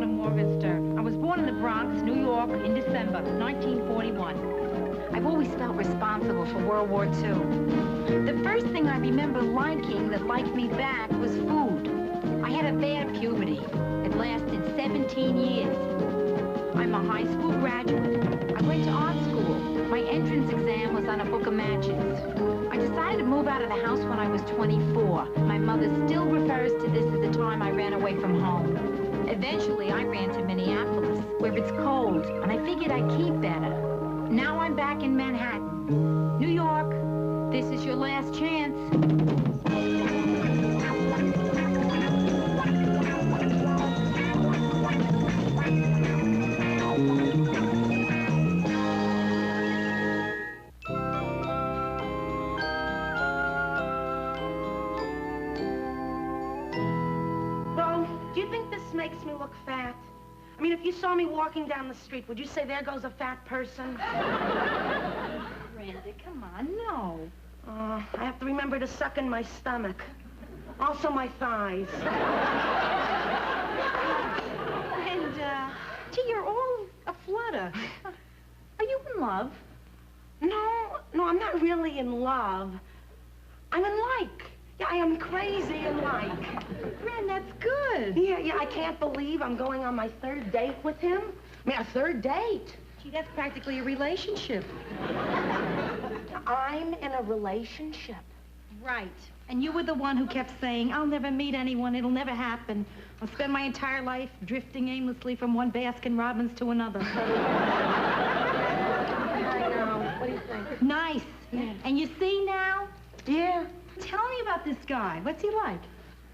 Rhoda Morgenstern. I was born in the Bronx, New York, in December 1941. I've always felt responsible for World War II. The first thing I remember liking that liked me back was food. I had a bad puberty. It lasted 17 years. I'm a high school graduate. I went to art school. My entrance exam was on a book of matches. I decided to move out of the house when I was 24. My mother still refers to this as the time I ran away from home. Eventually, I ran to Minneapolis, where it's cold, and I figured I'd keep better. Now I'm back in Manhattan. New York, this is your last chance. Makes me look fat. I mean, if you saw me walking down the street, would you say, there goes a fat person? Brenda, come on, no. I have to remember to suck in my stomach. Also my thighs. And, gee, you're all aflutter. Are you in love? No, I'm not really in love. I'm in like. Yeah, I am crazy in like. Ren, that's good. Yeah, I can't believe I'm going on my third date with him. I mean, a third date. Gee, that's practically a relationship. I'm in a relationship. Right. And you were the one who kept saying, I'll never meet anyone, it'll never happen. I'll spend my entire life drifting aimlessly from one Baskin-Robbins to another. I know. What do you think? Nice. Yeah. And you see now? Yeah. Tell me about this guy. What's he like?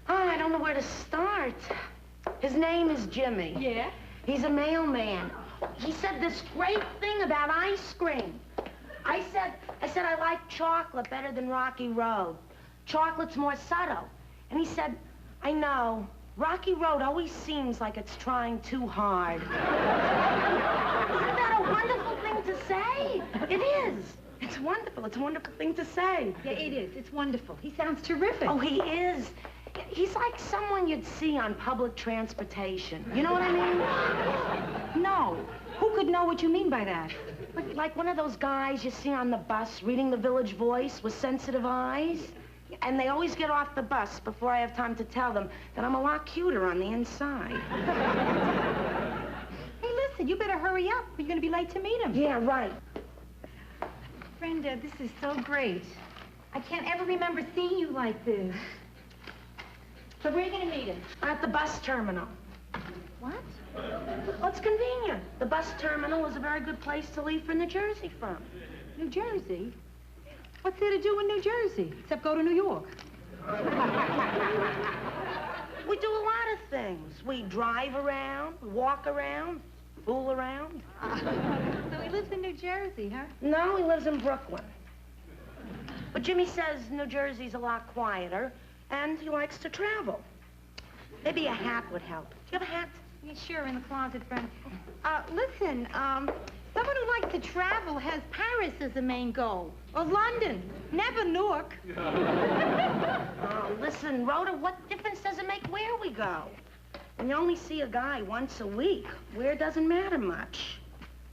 Oh, I don't know where to start. His name is Jimmy. Yeah? He's a mailman. He said this great thing about ice cream. I said I like chocolate better than Rocky Road. Chocolate's more subtle. And he said, I know, Rocky Road always seems like it's trying too hard. Isn't that a wonderful thing to say? It is. It's wonderful. It's a wonderful thing to say. Yeah, it is. It's wonderful. He sounds terrific. Oh, he is. He's like someone you'd see on public transportation. You know what I mean? No. Who could know what you mean by that? Like one of those guys you see on the bus reading the Village Voice with sensitive eyes. And they always get off the bus before I have time to tell them that I'm a lot cuter on the inside. Hey, listen, you better hurry up. You're going to be late to meet him. Yeah, right. Brenda, this is so great. I can't ever remember seeing you like this. So where are you going to meet him? At the bus terminal. What? Well, it's convenient. The bus terminal is a very good place to leave for New Jersey from. New Jersey? What's there to do in New Jersey, except go to New York? We do a lot of things. We drive around, walk around, fool around. So he lives in New Jersey, huh? No, he lives in Brooklyn. But Jimmy says New Jersey's a lot quieter, and he likes to travel. Maybe a hat would help. Do you have a hat? Yeah, sure, in the closet, friend. Listen, someone who likes to travel has Paris as a main goal. Or London. Never Newark. Oh, listen, Rhoda, what difference does it make where we go? When you only see a guy once a week, where doesn't matter much.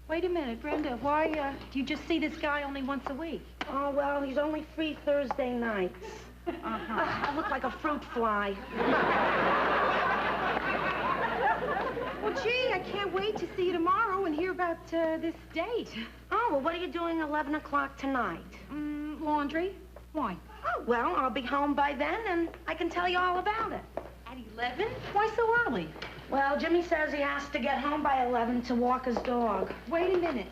Wait a minute, Brenda. Why, do you just see this guy only once a week? Oh, well, he's only free Thursday nights. I look like a fruit fly. Well, gee, I can't wait to see you tomorrow and hear about this date. Oh, well, what are you doing 11 o'clock tonight? Laundry. Why? Oh, well, I'll be home by then, and I can tell you all about it. At 11? Why so early? Well, Jimmy says he has to get home by 11 to walk his dog. Wait a minute.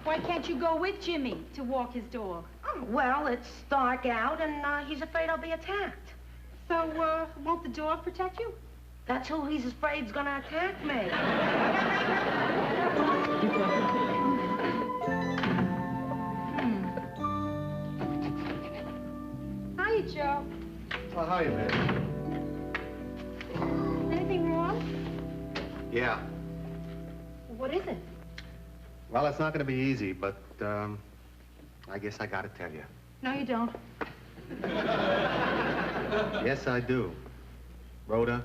Why can't you go with Jimmy to walk his dog? Oh, well, it's dark out, and he's afraid I'll be attacked. So, won't the dog protect you? That's who he's afraid's gonna attack me. Hiya, Joe. Oh, hiya, man. Anything wrong? Yeah. What is it? Well, it's not going to be easy, but, I guess I got to tell you. No, you don't. Yes, I do. Rhoda,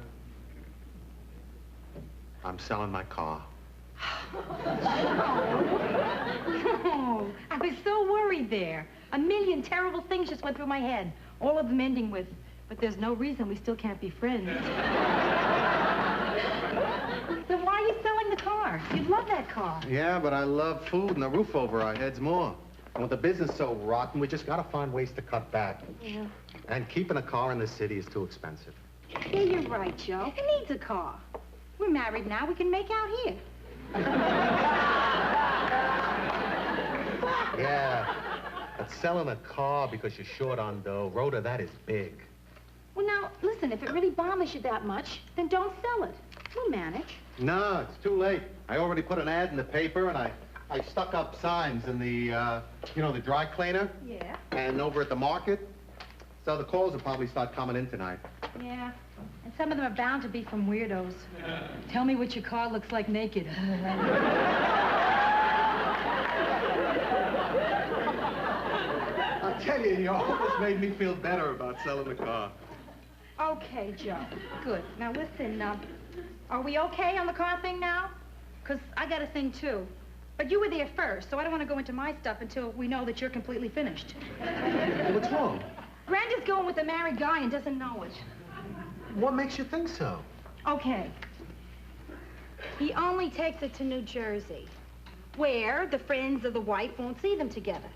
I'm selling my car. Oh, I was so worried there. A million terrible things just went through my head. All of them ending with, but there's no reason we still can't be friends. So why are you selling the car? You love that car. Yeah, but I love food and a roof over our heads more. And with the business so rotten, we just gotta find ways to cut back. Yeah. And keeping a car in the city is too expensive. Yeah, you're right, Joe. Who needs a car? We're married now. We can make out here. Yeah, but selling a car because you're short on dough, Rhoda, that is big. Well, now, listen, if it really bothers you that much, then don't sell it. We'll manage. No, it's too late. I already put an ad in the paper, and I stuck up signs in the, the dry cleaner. Yeah. And over at the market. So the calls will probably start coming in tonight. Yeah. And some of them are bound to be from weirdos. Tell me what your car looks like naked. I'll tell you, you almost made me feel better about selling the car. Okay, Joe. Good. Now, listen, are we okay on the car thing now? Because I got a thing, too. But you were there first, so I don't want to go into my stuff until we know that you're completely finished. What's wrong? Brenda's going with a married guy and doesn't know it. What makes you think so? Okay. He only takes her to New Jersey, where the friends of the wife won't see them together.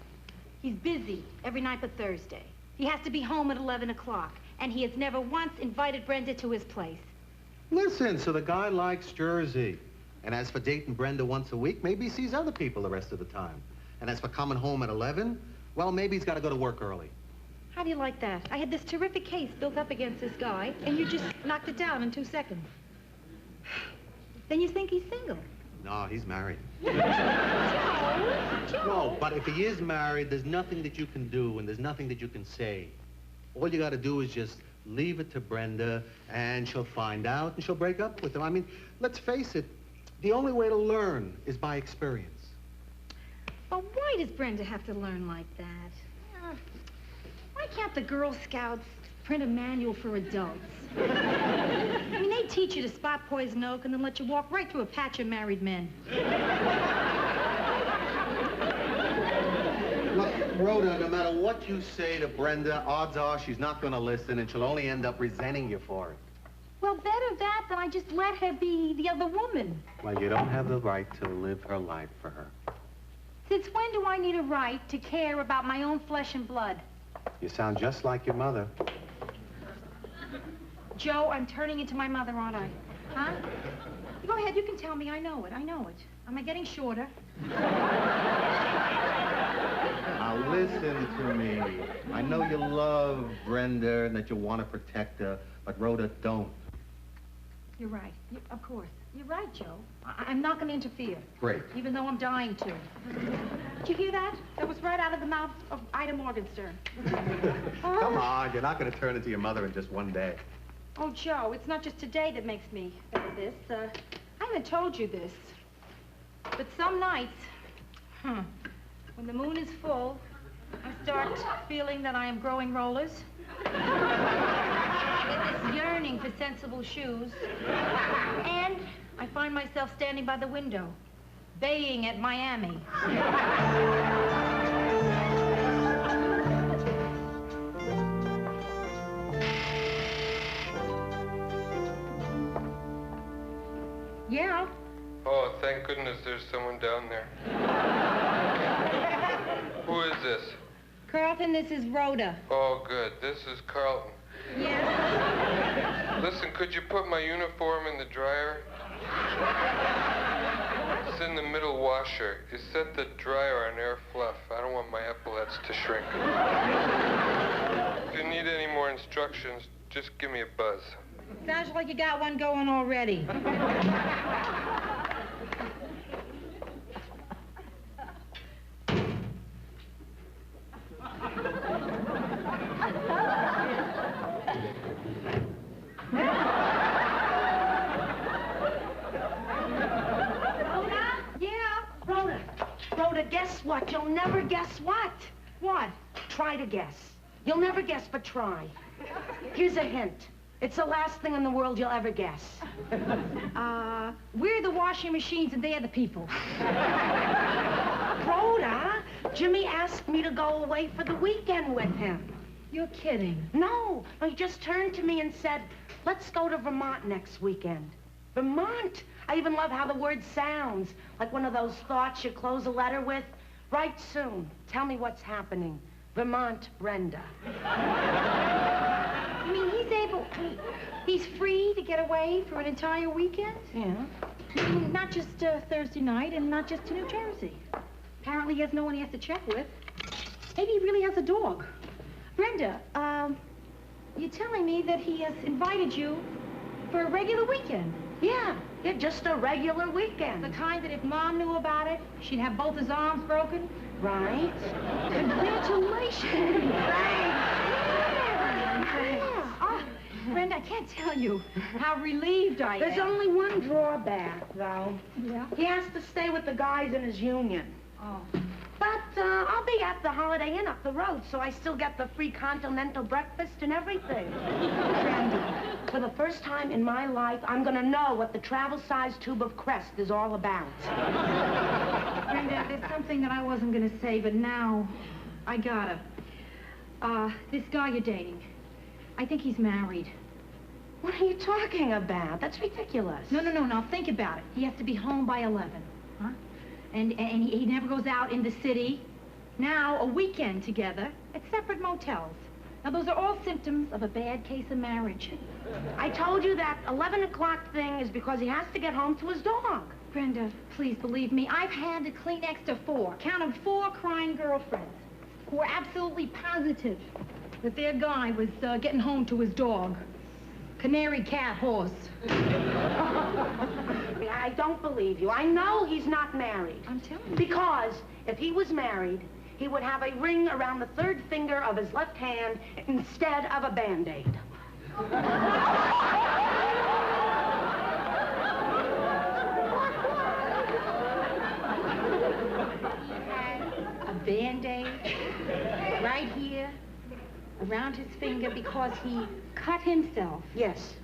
He's busy every night but Thursday. He has to be home at 11 o'clock, and he has never once invited Brenda to his place. Listen, so the guy likes Jersey. And as for dating Brenda once a week, maybe he sees other people the rest of the time. And as for coming home at 11, well, maybe he's got to go to work early. How do you like that? I had this terrific case built up against this guy, and you just knocked it down in 2 seconds. Then you think he's single? No, he's married. Joe! No, but if he is married, there's nothing that you can do, and there's nothing that you can say. All you got to do is just leave it to Brenda, and she'll find out, and she'll break up with him. I mean, let's face it, the only way to learn is by experience. But why does Brenda have to learn like that? Why can't the Girl Scouts print a manual for adults? I mean, they teach you to spot poison oak and then let you walk right through a patch of married men. Look, Rhoda, no matter what you say to Brenda, odds are she's not going to listen, and she'll only end up resenting you for it. Well, better that than I just let her be the other woman. Well, you don't have the right to live her life for her. Since when do I need a right to care about my own flesh and blood? You sound just like your mother. Joe, I'm turning into my mother, aren't I? Huh? Go ahead, you can tell me. I know it. Am I getting shorter? Now listen to me. I know you love Brenda and that you want to protect her, but Rhoda, don't. You're right. Of course. You're right, Joe. I'm not going to interfere. Great. Even though I'm dying to. Did you hear that? That was right out of the mouth of Ida Morgenstern. Come on, you're not going to turn into your mother in just one day. Oh, Joe, it's not just today that makes me this. I haven't told you this. But some nights, when the moon is full, I start feeling that I am growing rollers. I get this yearning for sensible shoes. And I find myself standing by the window, baying at Miami. Yeah? Oh, thank goodness there's someone down there. Who is this? Carlton, this is Rhoda. Oh, good. This is Carlton. Yes? Listen, could you put my uniform in the dryer? It's in the middle washer. You set the dryer on air fluff. I don't want my epaulets to shrink. If you need any more instructions, just give me a buzz. Sounds like you got one going already. Rhoda, guess what? You'll never guess what. What? Try to guess. You'll never guess, but try. Here's a hint. It's the last thing in the world you'll ever guess. We're the washing machines and they're the people. Rhoda, Jimmy asked me to go away for the weekend with him. You're kidding. No, he just turned to me and said, let's go to Vermont next weekend. Vermont? I even love how the word sounds, like one of those thoughts you close a letter with. Write soon. Tell me what's happening. Vermont, Brenda. You mean he's free to get away for an entire weekend? Yeah. Not just Thursday night and not just to New Jersey. Apparently he has no one he has to check with. Maybe he really has a dog. Brenda, you're telling me that he has invited you for a regular weekend? Yeah, just a regular weekend. The kind that if Mom knew about it, she'd have both his arms broken? Right. Congratulations. Oh, Brenda, I can't tell you how relieved I am. There's only one drawback, though. Yeah? He has to stay with the guys in his union. Oh. But I'll be at the Holiday Inn up the road, so I still get the free continental breakfast and everything. Brandy, for the first time in my life, I'm gonna know what the travel-sized tube of Crest is all about. Brenda, there's something that I wasn't gonna say, but now I gotta. This guy you're dating, I think he's married. What are you talking about? That's ridiculous. No, now think about it. He has to be home by 11, huh? And he never goes out in the city. Now, a weekend together at separate motels. Now, those are all symptoms of a bad case of marriage. I told you that 11 o'clock thing is because he has to get home to his dog. Brenda, please believe me, I've had to Kleenex to 4, count them 4 crying girlfriends who were absolutely positive that their guy was getting home to his dog. Canary, cat, horse. I don't believe you. I know he's not married. I'm telling you. Because if he was married, he would have a ring around the 3rd finger of his left hand instead of a Band-Aid. A Band-Aid right here around his finger because he cut himself. Yes.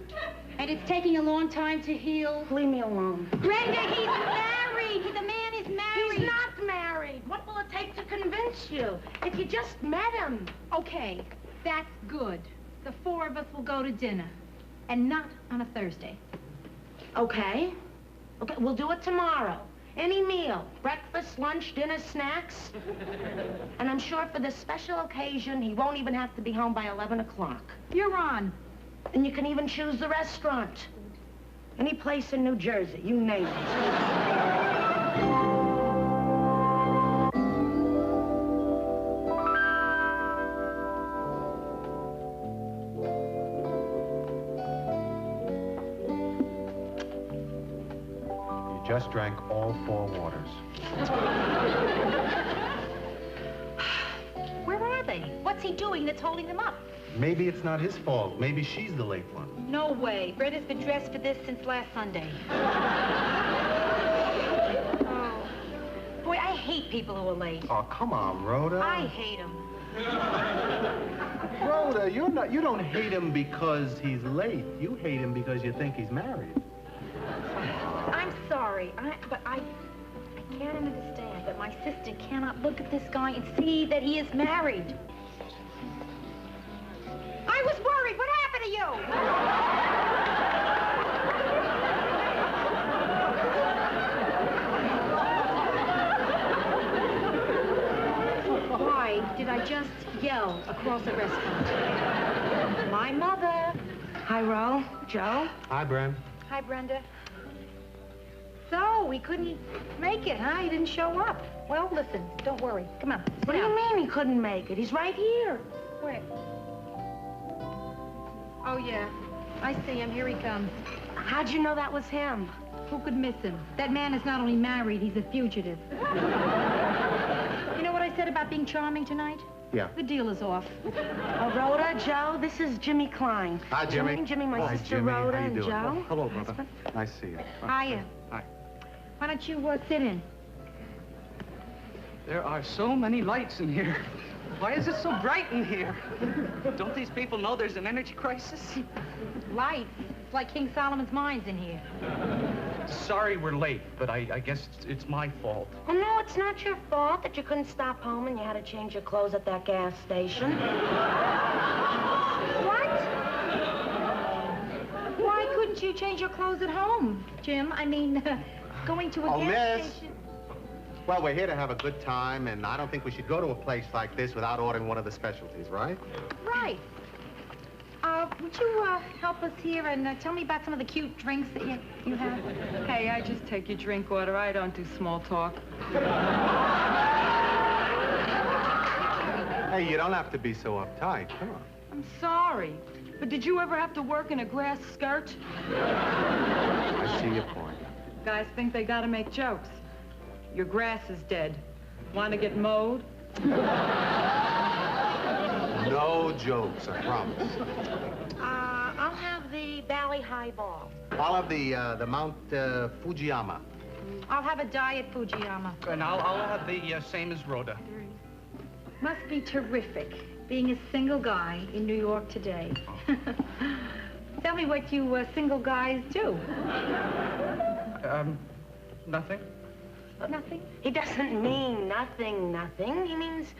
And it's taking a long time to heal. Leave me alone. Brenda, he's married. The man is married. He's not married. What will it take to convince you? If you just met him. Okay, that's good. The 4 of us will go to dinner. And not on a Thursday. Okay. Okay, we'll do it tomorrow. Any meal. Breakfast, lunch, dinner, snacks. And I'm sure for this special occasion, he won't even have to be home by 11 o'clock. You're on. And you can even choose the restaurant. Any place in New Jersey, you name it. You just drank all 4 waters. Where are they? What's he doing that's holding them up? Maybe it's not his fault. Maybe she's the late one. No way. Brenda's been dressed for this since last Sunday. Oh. Boy, I hate people who are late. Oh, come on, Rhoda. I hate them. Rhoda, you don't hate him because he's late. You hate him because you think he's married. I'm sorry, but I can't understand that my sister cannot look at this guy and see that he is married. I was worried. What happened to you? Why did I just yell across a restaurant? My mother. Hi, Ro. Joe. Hi, Bren. Hi, Brenda. So, we couldn't make it, huh? He didn't show up. Well, listen, don't worry. Come on. What do you mean he couldn't make it? He's right here. Where? Oh, yeah. I see him. Here he comes. How'd you know that was him? Who could miss him? That man is not only married, he's a fugitive. You know what I said about being charming tonight? Yeah. The deal is off. Rhoda, Joe, this is Jimmy Klein. Hi, Jimmy. Jimmy, my Hi, sister Jimmy. Rhoda, How you and doing? Joe. Oh, hello, brother. Nice to see you. Hiya. Hi. Why don't you sit in? There are so many lights in here. Why is it so bright in here? Don't these people know there's an energy crisis? Lights. It's like King Solomon's mines in here. Sorry we're late, but I guess it's my fault. Oh, no, it's not your fault that you couldn't stop home and you had to change your clothes at that gas station. What? Why couldn't you change your clothes at home, Jim? I mean, going to a gas station. Well, we're here to have a good time, and I don't think we should go to a place like this without ordering one of the specialties, right? Right. Would you help us here and tell me about some of the cute drinks that you have? Hey, I just take your drink order. I don't do small talk. Hey, you don't have to be so uptight. Come on. I'm sorry, but did you ever have to work in a grass skirt? I see your point. Guys think they gotta make jokes. Your grass is dead. Want to get mowed? No jokes, I promise. I'll have the Bally Highball. I'll have the Mount Fujiyama. I'll have a diet Fujiyama. And I'll have the same as Rhoda. Must be terrific being a single guy in New York today. Tell me what you single guys do. Nothing? Nothing? He doesn't mean nothing. He means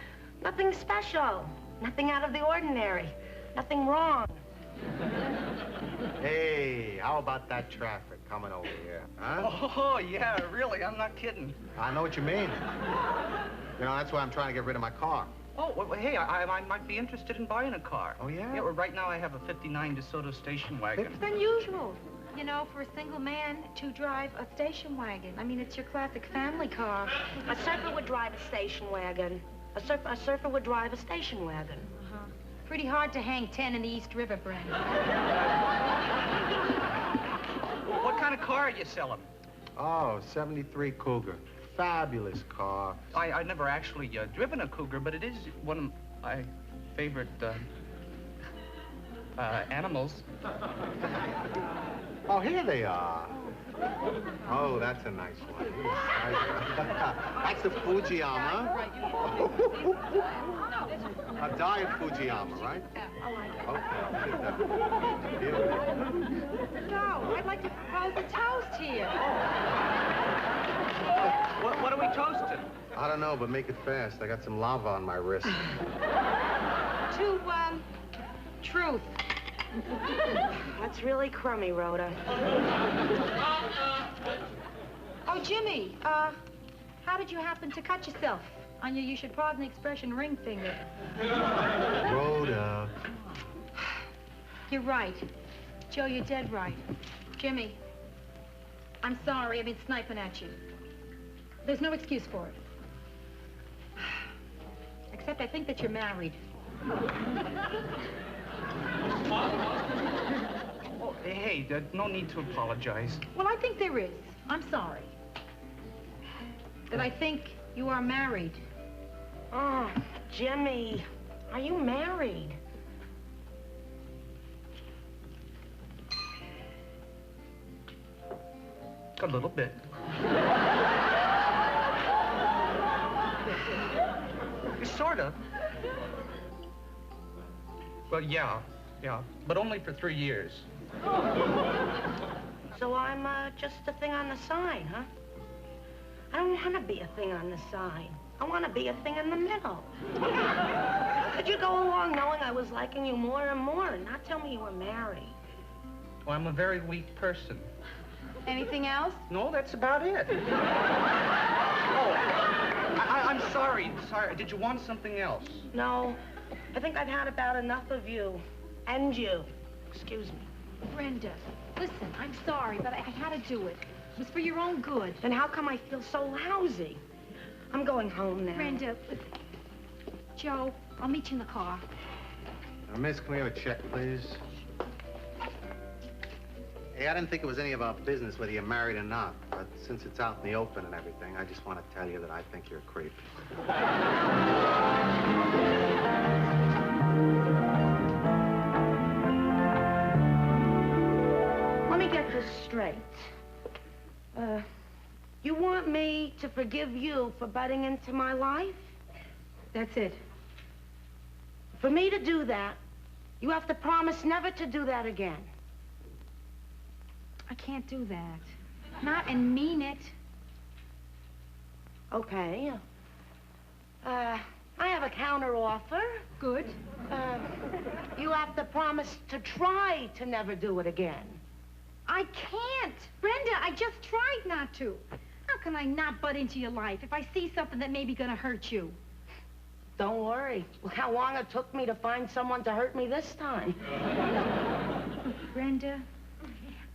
nothing special. Nothing out of the ordinary. Nothing wrong. Hey, how about that traffic coming over here, huh? Oh, yeah, really, I'm not kidding. I know what you mean. You know, that's why I'm trying to get rid of my car. Oh, well, hey, I might be interested in buying a car. Oh, yeah? Yeah, well, right now I have a '59 DeSoto station wagon. It's unusual, you know, for a single man to drive a station wagon. I mean, it's your classic family car. A surfer would drive a station wagon. A surfer would drive a station wagon. Uh-huh. Pretty hard to hang 10 in the East River, Brenda. What kind of car are you selling? Oh, '73 Cougar. Fabulous car. I never actually driven a Cougar, but it is one of my favorite animals. Oh, here they are. Oh, that's a nice one. That's the Fujiyama. A diet Fujiyama, right? I like it. Okay, I'll take that. Beautiful. No, I'd like to propose a toast here. What are we toasting? I don't know, but make it fast. I got some lava on my wrist. To, truth. That's really crummy, Rhoda. Oh, Jimmy, how did you happen to cut yourself on your, you should pardon the expression, ring finger? Rhoda. You're right. Joe, you're dead right. Jimmy, I'm sorry. I've been sniping at you. There's no excuse for it. Except I think that you're married. Oh, hey, no need to apologize. Well, I think there is. I'm sorry. That I think you are married. Oh, Jimmy, are you married? A little bit. Sort of. Well, yeah, but only for 3 years. So I'm just a thing on the side, huh? I don't want to be a thing on the side. I want to be a thing in the middle. How could you go along knowing I was liking you more and more and not tell me you were married? Well, I'm a very weak person. Anything else? No, that's about it. Oh, I'm sorry. Sorry. Did you want something else? No, I think I've had about enough of you. And you. Excuse me. Brenda, listen, I'm sorry, but I had to do it. It was for your own good. Then how come I feel so lousy? I'm going home now. Brenda, Joe, I'll meet you in the car. Miss, can we have a check, please? Hey, I didn't think it was any of our business whether you're married or not, but since it's out in the open and everything, I just want to tell you that I think you're a creep. Let me get this straight. You want me to forgive you for butting into my life? That's it. For me to do that, you have to promise never to do that again. I can't do that. Not and mean it. Okay. I have a counter offer. Good. You have to promise to try to never do it again. I can't. Brenda, I just tried not to. How can I not butt into your life if I see something that may be gonna hurt you? Don't worry. Look how long it took me to find someone to hurt me this time. Brenda,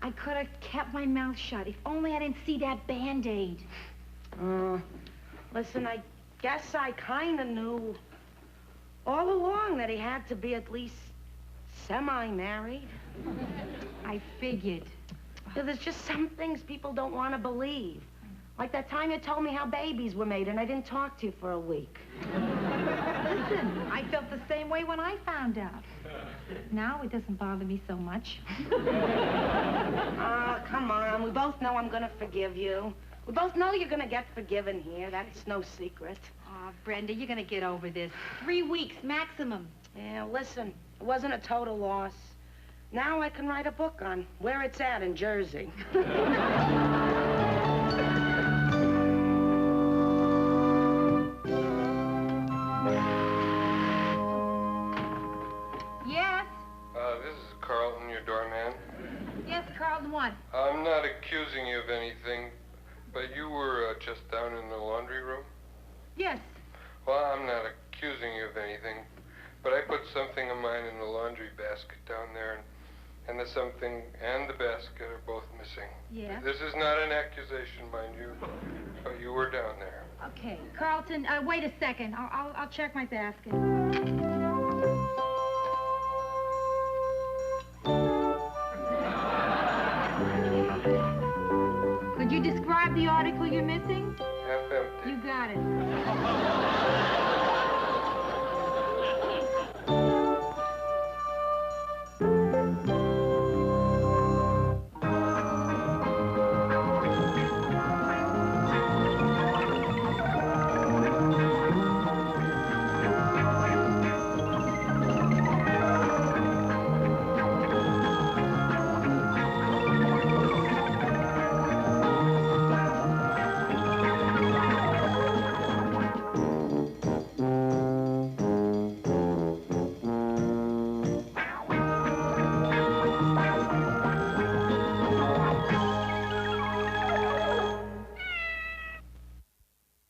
I could have kept my mouth shut if only I didn't see that Band-Aid. Listen, I guess I kind of knew all along that he had to be at least semi-married. I figured. There's just some things people don't want to believe. Like that time you told me how babies were made and I didn't talk to you for a week. Listen, I felt the same way when I found out. Now it doesn't bother me so much. Come on. We both know I'm going to forgive you. We both know you're going to get forgiven here. That's no secret. Oh, Brenda, you're gonna get over this. 3 weeks maximum. Yeah, listen, it wasn't a total loss. Now I can write a book on where it's at in Jersey. Yes? This is Carlton, your doorman. Yes, Carlton, what? I'm not accusing you of anything, but you were just down in the laundry room? Yes. Well, I'm not accusing you of anything, but I put something of mine in the laundry basket down there, and the something and the basket are both missing. Yeah? This is not an accusation, mind you, but you were down there. Okay. Carlton, wait a second. I'll check my basket. Could you describe the article you're missing? Half empty. You got it.